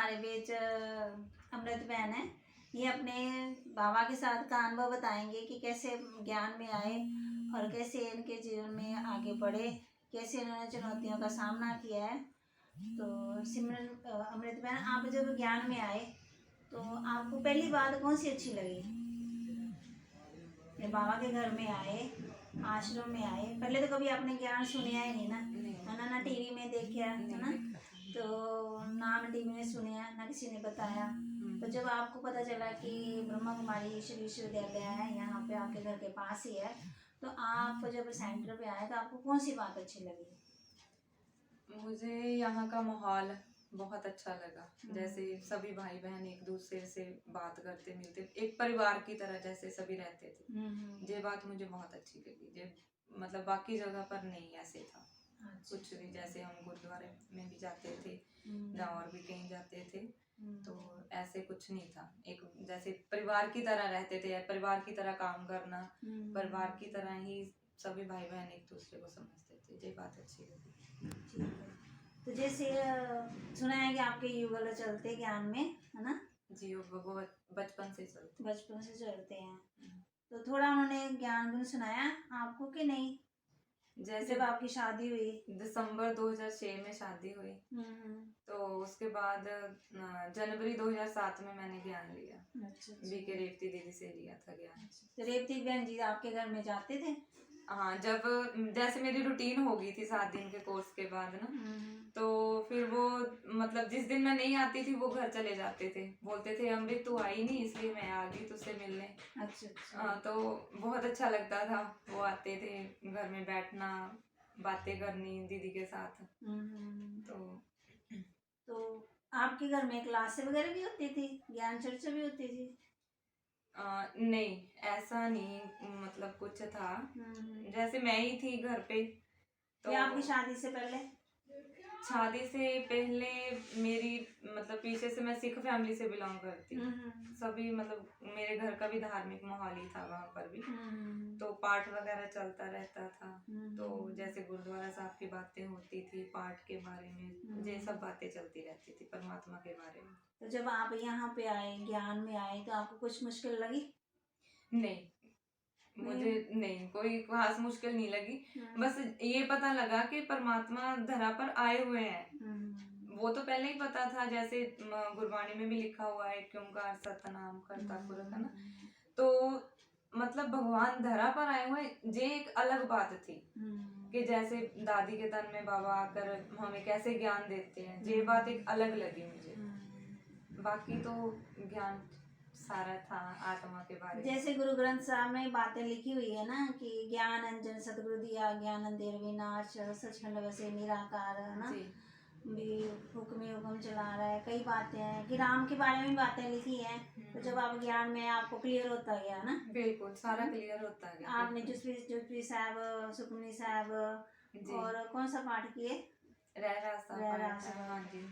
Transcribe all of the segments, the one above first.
हमारे बीच अमृत बहन है। ये अपने बाबा के साथ का अनुभव बताएंगे कि कैसे ज्ञान में आए और कैसे इनके जीवन में आगे बढ़े, कैसे इन्होंने चुनौतियों का सामना किया है। तो सिमरन अमृत बहन, आप जब ज्ञान में आए तो आपको पहली बात कौन सी अच्छी लगी? जब बाबा के घर में आए, आश्रम में आए, पहले तो कभी आपने ज्ञान सुनिया ही नहीं ना, है ना? ना टीवी में देखा है ना, तो ना टीवी में सुनिया, ना किसी ने बताया। तो जब आपको पता चला कि ब्रह्मा कुमारी ईश्वर विश्वविद्यालय है, यहाँ पे आपके घर के पास ही है, तो आप जब सेंटर पे आए तो आपको कौन सी बात अच्छी लगी? मुझे यहाँ का माहौल बहुत अच्छा लगा। जैसे सभी भाई बहन एक दूसरे से बात करते मिलते, एक परिवार की तरह जैसे सभी रहते थे। ये बात मुझे बहुत अच्छी लगी। ये मतलब बाकी जगह पर नहीं ऐसे था। कुछ भी, जैसे हम गुरुद्वारे में भी जाते थे या और भी कहीं जाते थे, तो ऐसे कुछ नहीं था। एक जैसे परिवार की तरह रहते थे, परिवार की तरह काम करना, परिवार की तरह ही सभी भाई बहन एक दूसरे को समझते थे। ये बात अच्छी लगी। तो जैसे सुना है कि आपके युगल चलते ज्ञान में, है ना? जी, वो बचपन से चलते हैं। तो थोड़ा उन्होंने ज्ञान गुण सुनाया आपको कि नहीं? जैसे जब आपकी शादी हुई दिसंबर 2006 में शादी हुई, तो उसके बाद जनवरी 2007 में मैंने ज्ञान लिया। बीके रेवती दीदी से लिया था ज्ञान। तो रेवती बहन जी आपके घर में जाते थे? हाँ, जब जैसे मेरी रूटीन हो गई थी 7 दिन के कोर्स के बाद ना, तो फिर वो मतलब जिस दिन मैं नहीं आती थी वो घर चले जाते थे, बोलते थे अमृत तू आई नहीं इसलिए मैं आ गई तुझसे मिलने। अच्छा। तो बहुत अच्छा लगता था। वो आते थे, घर में बैठना, बातें करनी दीदी के साथ। तो आपके घर में क्लासें वगैरह भी होती थी, ज्ञान चर्चा भी होती थी? नहीं, ऐसा नहीं, मतलब कुछ था। जैसे मैं ही थी घर पे। तो आपकी शादी से पहले? शादी से पहले मेरी मतलब पीछे से मैं सिख फैमिली से बिलोंग करती। सभी मतलब मेरे घर का भी धार्मिक माहौल ही था वहाँ पर भी। तो पाठ वगैरह चलता रहता था। तो जैसे गुरुद्वारा साहब की बातें होती थी, पाठ के बारे में, ये सब बातें चलती रहती थी परमात्मा के बारे में। तो जब आप यहाँ पे आए, ज्ञान में आए, तो आपको कुछ मुश्किल लगी? नहीं, मुझे नहीं कोई खास मुश्किल नहीं लगी। बस ये पता लगा कि परमात्मा धरा पर आए हुए हैं। वो तो पहले ही पता था, जैसे गुरबाणी में भी लिखा हुआ है कि ओंकार सतनाम करता पुरख, है ना? तो मतलब भगवान धरा पर आए हुए, ये एक अलग बात थी कि जैसे दादी के तन में बाबा आकर हमें कैसे ज्ञान देते हैं, ये बात एक अलग लगी मुझे। बाकी तो ज्ञान सारा था आत्मा के बारे में। जैसे गुरु ग्रंथ साहब में बातें लिखी हुई है ना कि ज्ञान अंजन सतगुरु दिया, ज्ञान अंधेर विनाश, सचखंड वसे निराकार, है ना? भी हुक्म हुक्म चला रहा है। कई बातें हैं कि राम के बारे में बातें लिखी हैं। तो जब आप ज्ञान में आपको क्लियर होता गया ना? बिल्कुल, सारा क्लियर होता गया। आपने जुसफी साहब, सुखमनी साहब और कौन सा पाठ किए? रहरासा। हाँ जी।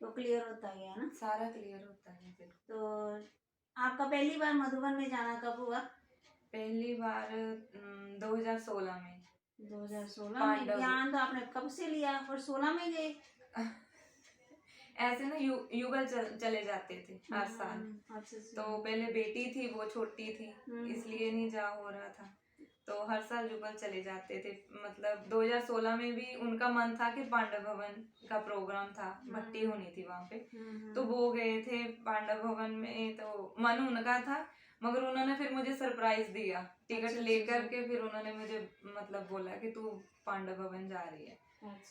तो क्लियर होता गया ना? सारा क्लियर होता है। तो आपका पहली बार मधुबन में जाना कब हुआ? पहली बार 2016 में। 2016 में? ज्ञान तो आपने कब से लिया और 16 में गए? ऐसे ना युगल चले जाते थे हर साल। तो पहले बेटी थी, वो छोटी थी, इसलिए नहीं जा हो रहा था। तो हर साल युगल चले जाते थे। मतलब 2016 में भी उनका मन था कि पांडव भवन का प्रोग्राम था, भट्टी होनी थी वहाँ पे, तो वो गए थे पांडव भवन में। तो मन उनका था, मगर उन्होंने फिर मुझे सरप्राइज दिया टिकट लेकर के। फिर उन्होंने मुझे मतलब बोला कि तू पांडव भवन जा रही है।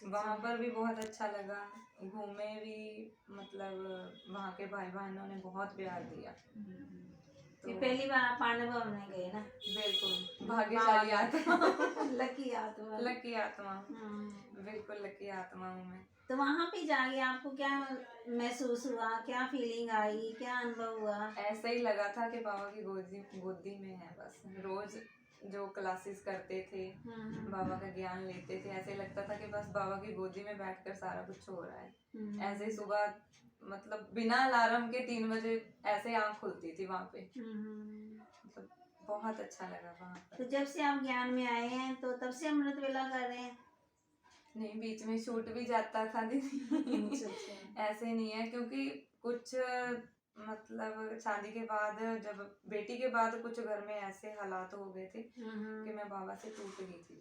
वहाँ पर भी बहुत अच्छा लगा, घूमे भी, मतलब वहाँ के भाई बहनों ने बहुत प्यार दिया। तो पहली बार आप पांडव भवन में गए ना? बिल्कुल, भाग्यशाली आत्मा। लकी आत्मा। लकी आत्मा। बिल्कुल लकी आत्मा हूँ मैं। तो वहाँ पे जाके आपको क्या महसूस हुआ, क्या फीलिंग आई, क्या अनुभव हुआ? ऐसा ही लगा था कि बाबा की गोदी में है बस। रोज जो क्लासेस करते थे, बाबा का ज्ञान लेते थे, ऐसे लगता था कि बस बाबा की गोदी में बैठकर सारा कुछ हो रहा है। ऐसे ही सुबह मतलब बिना अलार्म के 3 बजे ऐसे आँख खुलती थी वहाँ पे। मतलब बहुत अच्छा लगा वहाँ पर। तो जब से आप ज्ञान में आए हैं तो तब से अमृत वेला कर रहे हैं? नहीं, बीच में छूट भी जाता था दीदी। अच्छा। ऐसे नहीं है, क्योंकि कुछ मतलब शादी के बाद, जब बेटी के बाद कुछ घर में ऐसे हालात हो गए थे कि मैं बाबा से टूट गई थी।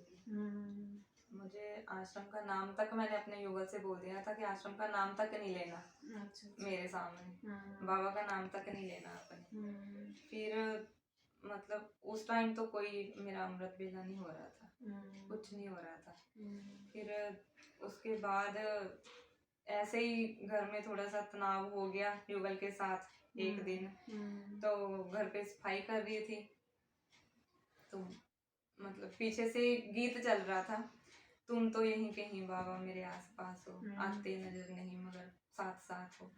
मुझे आश्रम का नाम तक, मैंने अपने युगल से बोल दिया था कि आश्रम का नाम तक नहीं लेना। अच्छा। मेरे सामने बाबा का नाम तक नहीं लेना अपने। फिर मतलब उस टाइम तो कोई मेरा अमृत वेला नहीं हो रहा था, कुछ नहीं हो रहा था। फिर उसके बाद ऐसे ही घर में थोड़ा सा तनाव हो गया युगल के साथ। एक दिन तो घर पे सफाई कर रही थी, तो मतलब पीछे से गीत चल रहा था, तुम तो यहीं कहीं बाबा मेरे आसपास हो, आते नजर नहीं मगर साथ साथ हो।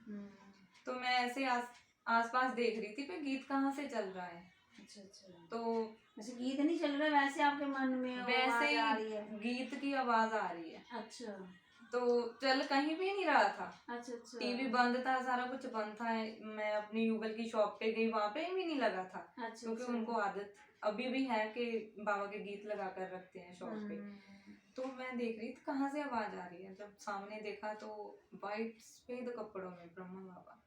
तो मैं ऐसे आसपास देख रही थी, पे गीत कहाँ से चल रहा है। अच्छा। तो वैसे गीत नहीं चल रहा, वैसे आपके मन में वैसे आवाज आ रही है। गीत की आवाज आ रही है। अच्छा। तो चल कहीं भी नहीं रहा था। अच्छा। टीवी बंद था, सारा कुछ बंद था। मैं अपनी युगल की शॉप पे गई, वहां पे भी नहीं लगा था। अच्छा। क्योंकि उनको आदत अभी भी है कि बाबा के गीत लगा कर रखते हैं शॉप पे। तो मैं देख रही थी कहाँ से आवाज आ रही है। जब सामने देखा तो वाइट सफेद कपड़ों में ब्रह्मा बाबा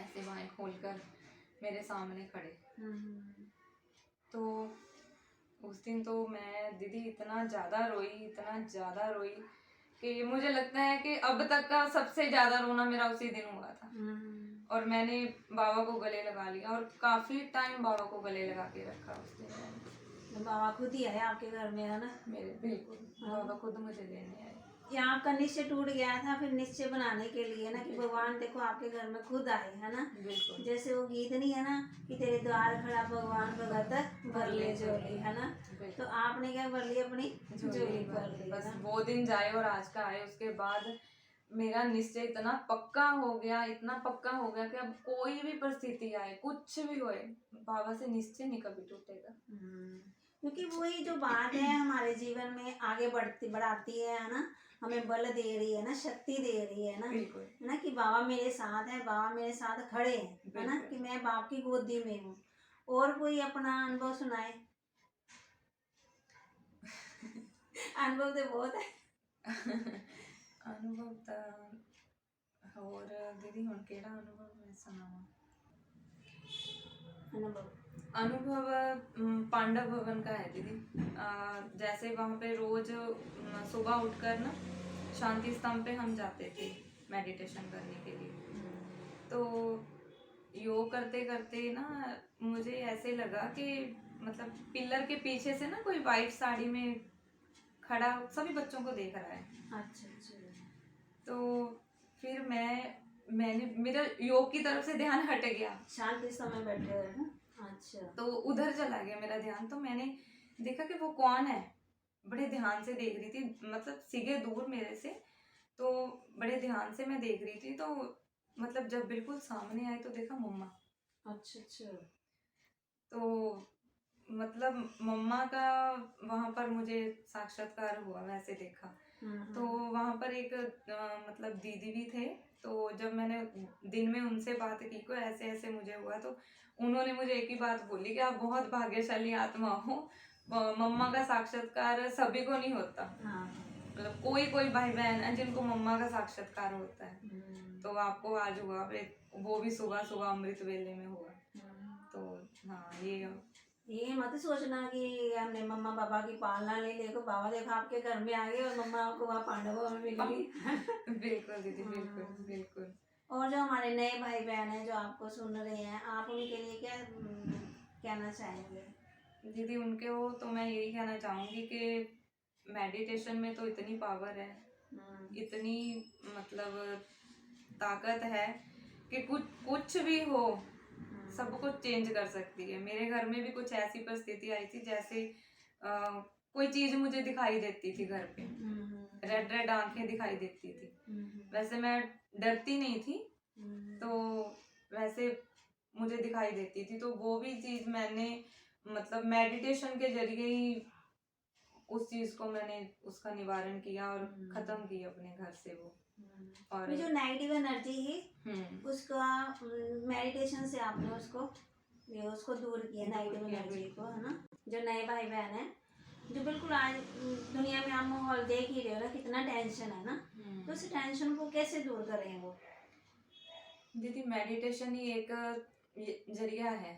ऐसे बाहें खोलकर मेरे सामने खड़े। तो उस दिन तो मैं दीदी इतना ज्यादा रोई कि मुझे लगता है कि अब तक का सबसे ज्यादा रोना मेरा उसी दिन हुआ था। और मैंने बाबा को गले लगा लिया और काफी टाइम बाबा को गले लगा के रखा उस दिन मैंने। बाबा खुद ही आए आपके घर में, है ना? मेरे बिल्कुल बाबा खुद मुझे लेने आए। या आपका निश्चय टूट गया था, फिर निश्चय बनाने के लिए ना कि भगवान देखो आपके घर में खुद आए, है ना? बिल्कुल। जैसे वो गीत नहीं है ना कि तेरे द्वार खड़ा भगवान भगत भर ले झोली, है ना? तो आपने क्या भर ली? अपनी झोली भर ली। बस वो दिन जाए और आज का आए, उसके बाद मेरा निश्चय इतना पक्का हो गया कि अब कोई भी परिस्थिति आए, कुछ भी होए, बाबा से निश्चय नहीं कभी टूटेगा। क्योंकि वही जो बात है हमारे जीवन में आगे बढ़ाती है ना? हमें बल दे रही है ना, शक्ति दे रही है ना, है ना? कि बाबा मेरे साथ है, बाबा मेरे साथ खड़े हैं, है ना? कि मैं बाप की गोदी में हूँ। और कोई अपना अनुभव सुनाए। अनुभव तो बहुत है। अनुभव और दीदी हुण केड़ा अनुभव मैं सुनावां? अनुभव पांडव भवन का है दीदी। जैसे वहाँ पे रोज सुबह उठकर ना शांति स्तंभ पे हम जाते थे मेडिटेशन करने के लिए। तो योग करते करते ना मुझे ऐसे लगा कि मतलब पिलर के पीछे से ना कोई वाइट साड़ी में खड़ा सभी बच्चों को देख रहा है। अच्छा। तो फिर मैंने मेरा योग की तरफ से ध्यान हट गया, शांति समय बैठे हुए हैं। अच्छा। तो उधर चला गया मेरा ध्यान। तो मैंने देखा कि वो कौन है, बड़े ध्यान से देख रही थी, मतलब सीधे दूर मेरे से। तो बड़े ध्यान से मैं देख रही थी, तो मतलब जब बिल्कुल सामने आई तो देखा मम्मा। अच्छा। तो मतलब मम्मा का वहाँ पर मुझे साक्षात्कार हुआ, वैसे देखा। तो वहाँ पर एक मतलब दीदी भी थे। तो जब मैंने दिन में उनसे बात की को ऐसे ऐसे मुझे हुआ, तो उन्होंने मुझे एक ही बात बोली कि आप बहुत भाग्यशाली आत्मा हो, मम्मा का साक्षात्कार सभी को नहीं होता। मतलब कोई भाई बहन है जिनको मम्मा का साक्षात्कार होता है। तो आपको आज हुआ, वो भी सुबह सुबह अमृत वेले में हुआ। तो हाँ, ये मत सोचना कि हमने मम्मा पापा की पालना ले लेको बाबा देखो आपके घर में आ गए और मम्मा आपको वहाँ पांडवों में मिल गई। बिल्कुल दीदी, बिल्कुल। और जो हमारे नए भाई बहन हैं जो आपको सुन रहे हैं, आप उनके लिए क्या कहना चाहेंगे? दीदी उनके हो तो मैं यही कहना चाहूँगी कि मेडिटेशन में तो इतनी पावर है, इतनी मतलब ताकत है कि कुछ भी हो सब कुछ चेंज कर सकती है। मेरे घर में भी कुछ ऐसी परिस्थिति आई थी, जैसे कोई चीज मुझे दिखाई देती थी घर पे, रेड आंखें दिखाई देती थी। वैसे मैं डरती नहीं थी, तो वैसे मुझे दिखाई देती थी। तो वो भी चीज मैंने मतलब मेडिटेशन के जरिए ही उस चीज को मैंने उसका निवारण किया और खत्म की अपने घर से वो। और जो नेगेटिव एनर्जी है उसका मेडिटेशन से आपने उसको दूर किया, नेगेटिव एनर्जी को, है ना? जो नए भाई बहन है जो बिल्कुल आज दुनिया में आप माहौल देख ही रहे हो ना, कितना टेंशन है ना, तो उस टेंशन को कैसे दूर करें वो? दीदी मेडिटेशन ही एक जरिया है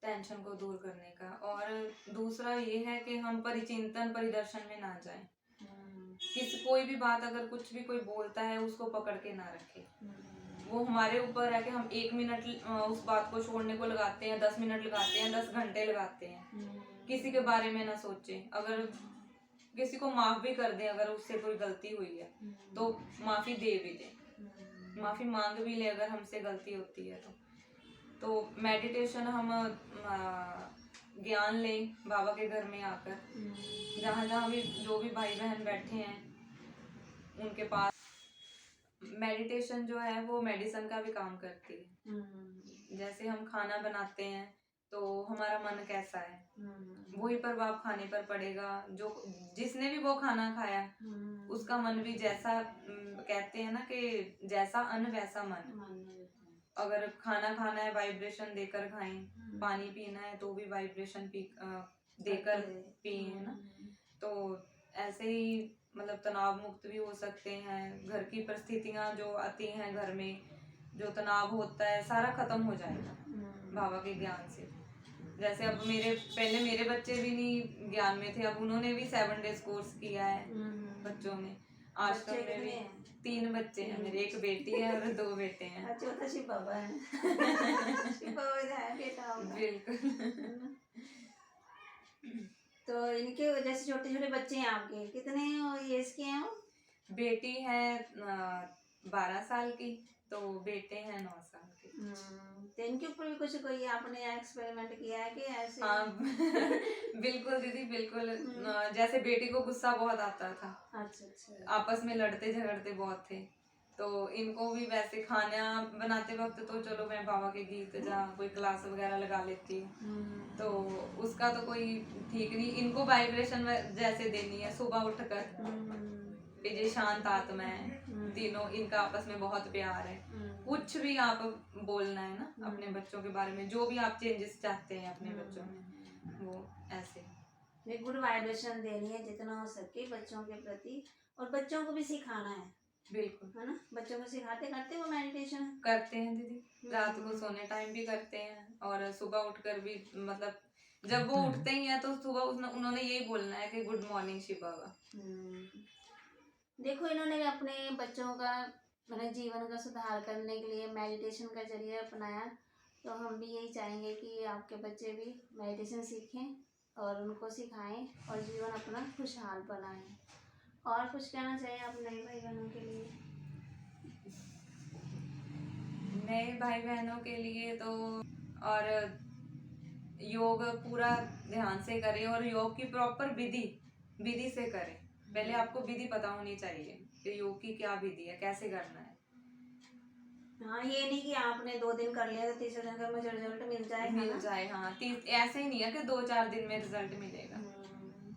टेंशन को दूर करने का। और दूसरा ये है कि हम परिचिंतन परिदर्शन में ना जाएं। किसी कोई भी बात अगर कुछ भी कोई बोलता है उसको पकड़ के ना रखे। वो हमारे ऊपर है कि हम 1 मिनट उस बात को छोड़ने को लगाते हैं, 10 मिनट लगाते हैं, 10 घंटे लगाते हैं। किसी के बारे में ना सोचें। अगर किसी को माफ भी कर दें, अगर उससे कोई गलती हुई है तो माफी दे भी दें, माफी मांग भी ले अगर हमसे गलती होती है तो मेडिटेशन हम ज्ञान लें बाबा के घर में आकर। जहाँ जहाँ भी जो भी भाई बहन बैठे हैं उनके पास मेडिटेशन जो है वो मेडिसिन का भी काम करती है। जैसे हम खाना बनाते हैं तो हमारा मन कैसा है वही प्रभाव खाने पर पड़ेगा। जो जिसने भी वो खाना खाया उसका मन भी जैसा कहते हैं ना कि जैसा अन्न वैसा मन। अगर खाना खाना है वाइब्रेशन देकर खाएं, पानी पीना है तो भी वाइब्रेशन देकर पिए ना। तो ऐसे ही मतलब तनाव मुक्त भी हो सकते हैं। घर की परिस्थितियां जो आती हैं, घर में जो तनाव होता है सारा खत्म हो जाएगा बाबा के ज्ञान से। जैसे अब पहले मेरे बच्चे भी नहीं ज्ञान में थे, अब उन्होंने भी 7 डेज कोर्स किया है बच्चों में। आश्रम में भी 3 बच्चे हैं मेरे, एक बेटी है और 2 बेटे हैं। चौथा शिव बाबा है। शिव बाबा है बेटा होगा। बिल्कुल। तो इनके जैसे छोटे छोटे बच्चे हैं आपके, कितने एज के हैं वो? बेटी है 12 साल की, तो बेटे हैं 9 साल के। तो इनके ऊपर भी कुछ कोई आपने एक्सपेरिमेंट किया है कि ऐसे? हाँ बिल्कुल दीदी बिल्कुल। जैसे बेटी को गुस्सा बहुत आता था। अच्छा। आपस में लड़ते झगड़ते बहुत थे, तो इनको भी वैसे खाना बनाते वक्त तो चलो मैं बाबा के गीत जहाँ कोई क्लास वगैरह लगा लेती हूँ, तो उसका तो कोई ठीक नहीं। इनको वाइब्रेशन जैसे देनी है सुबह उठकर। ये शांत आत्मा है, तीनों इनका आपस में बहुत प्यार है। कुछ भी आप बोलना है ना अपने बच्चों के बारे में, जो भी आप चेंजेस चाहते हैं अपने बच्चों में, वो ऐसे गुड वाइब्रेशन देनी है जितना हो सके बच्चों के प्रति, और बच्चों को भी सिखाना है। बिल्कुल है ना, बच्चों को सिखाते करते वो मेडिटेशन करते हैं दीदी। रात को सोने टाइम भी करते हैं और सुबह उठकर भी, मतलब जब वो उठते ही हैं तो सुबह उन्होंने यही बोलना है कि गुड मॉर्निंग शिव बाबा। देखो इन्होंने अपने बच्चों का मतलब जीवन का सुधार करने के लिए मेडिटेशन का जरिया अपनाया, तो हम भी यही चाहेंगे कि आपके बच्चे भी मेडिटेशन सीखें और उनको सिखाएं और जीवन अपना खुशहाल बनाएं। और कुछ कहना चाहिए आप नए भाई बहनों के लिए? नए भाई बहनों के लिए तो और योग पूरा ध्यान से करें और योग की प्रॉपर विधि से करें। पहले आपको विधि पता होनी चाहिए कि योग की क्या विधि है, कैसे करना है। हाँ, ये नहीं कि आपने 2 दिन कर लिया तो तीसरे दिन का मुझे रिजल्ट मिल जाए। हाँ ऐसे ही नहीं है कि 2-4 दिन में रिजल्ट मिलेगा,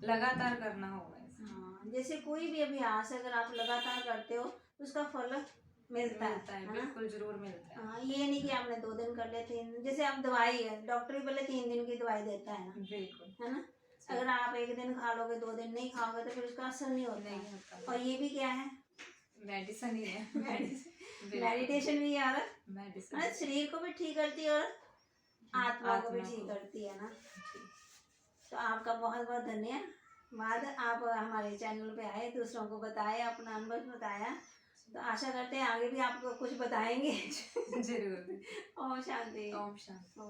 लगातार करना होगा। हाँ, जैसे कोई भी अभ्यास अगर आप लगातार करते हो तो उसका फल मिलता है बिल्कुल जरूर मिलता है। हाँ, ये नहीं कि आपने 2 दिन कर लिया, 3 दिन। जैसे आप दवाई है, डॉक्टर भी पहले 3 दिन की दवाई देता है ना। बिल्कुल है ना, अगर आप 1 दिन खा लोगे 2 दिन नहीं खाओगे तो फिर उसका असर नहीं होता। और ये भी क्या है, मेडिसिन ही है। मेडिटेशन भी है और मेडिसिन शरीर को भी ठीक करती है और आत्मा को भी ठीक करती है ना। तो आपका बहुत बहुत धन्यवाद, आप हमारे चैनल पे आए, दूसरों को बताए, अपना अनुभव बताया। तो आशा करते हैं आगे भी आपको कुछ बताएंगे। जरूर। ओम शांति। ओम शांति।